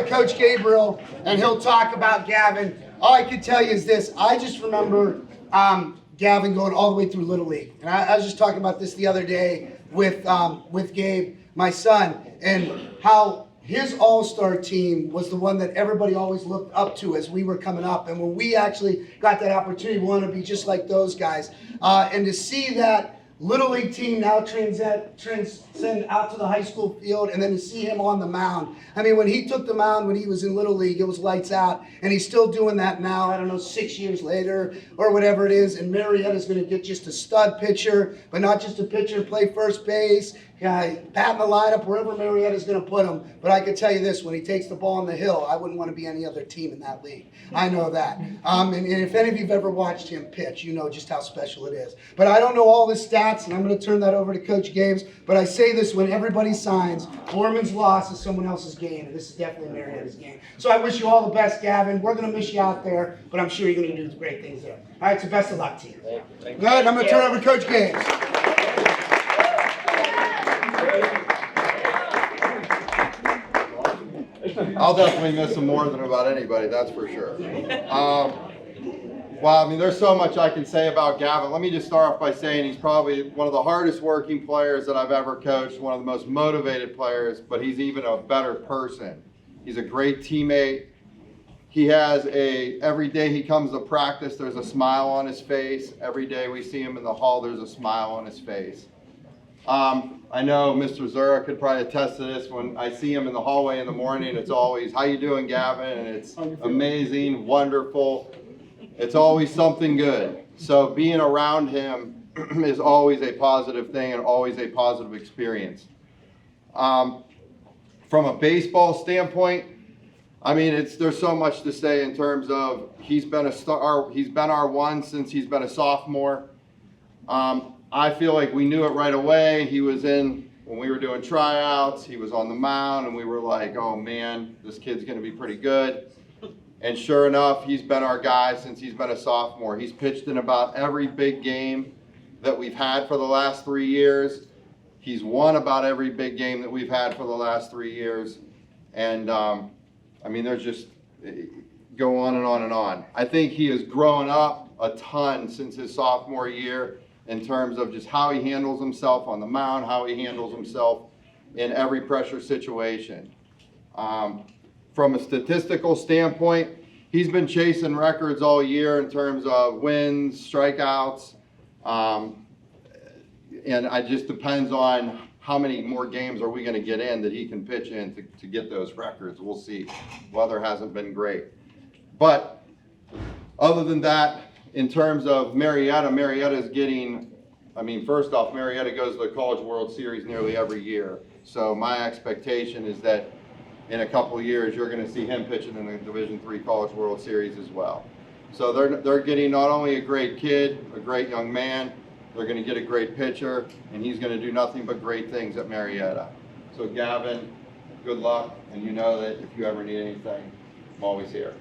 Coach Gabriel, and he'll talk about Gavin. All I can tell you is this. I just remember Gavin going all the way through Little League. And I was just talking about this the other day with Gabe, my son, and how his all-star team was the one that everybody always looked up to as we were coming up. And when we actually got that opportunity, we wanted to be just like those guys. And to see that Little League team now transcend out to the high school field, and then to see him on the mound. I mean, when he took the mound when he was in Little League, it was lights out, and he's still doing that now, I don't know, 6 years later or whatever it is. And Marietta's going to get just a stud pitcher, but not just a pitcher, play first base, pat in the lineup wherever Marietta's going to put him. But I can tell you this, when he takes the ball on the hill, I wouldn't want to be any other team in that league. I know that. And if any of you have ever watched him pitch, you know just how special it is. But I don't know all his stats, and I'm going to turn that over to Coach Games. But I say this when everybody signs, Boardman's loss is someone else's gain, and this is definitely Marietta's gain. So I wish you all the best, Gavin. We're going to miss you out there, but I'm sure you're going to do great things there. All right, so best of luck to you. Good, I'm going to turn it over to Coach Games. I'll definitely miss him more than about anybody, that's for sure. Well, I mean, there's so much I can say about Gavin. Let me just start off by saying he's probably one of the hardest working players that I've ever coached, one of the most motivated players, but he's even a better person. He's a great teammate. He has every day he comes to practice, there's a smile on his face. Every day we see him in the hall, there's a smile on his face. I know Mr. Zura could probably attest to this. When I see him in the hallway in the morning, it's always, "How you doing, Gavin?" And it's amazing, wonderful. It's always something good. So being around him is always a positive thing and always a positive experience. From a baseball standpoint, I mean, there's so much to say in terms of he's been a star. He's been our one since he's been a sophomore. I feel like we knew it right away. He was in, when we were doing tryouts, he was on the mound, and we were like, oh man, this kid's gonna be pretty good. And sure enough, he's been our guy since he's been a sophomore. He's pitched in about every big game that we've had for the last 3 years. He's won about every big game that we've had for the last 3 years. And I mean, there's just, go on and on and on. I think he has grown up a ton since his sophomore year, in terms of just how he handles himself on the mound, how he handles himself in every pressure situation. From a statistical standpoint, he's been chasing records all year in terms of wins, strikeouts, and it just depends on how many more games are we going to get in that he can pitch in to get those records. We'll see. Weather hasn't been great. But other than that, in terms of Marietta's getting, I mean, first off, Marietta goes to the College World Series nearly every year. So my expectation is that in a couple of years, you're going to see him pitching in the Division III College World Series as well. So they're getting not only a great kid, a great young man, they're going to get a great pitcher, and he's going to do nothing but great things at Marietta. So Gavin, good luck, and you know that if you ever need anything, I'm always here.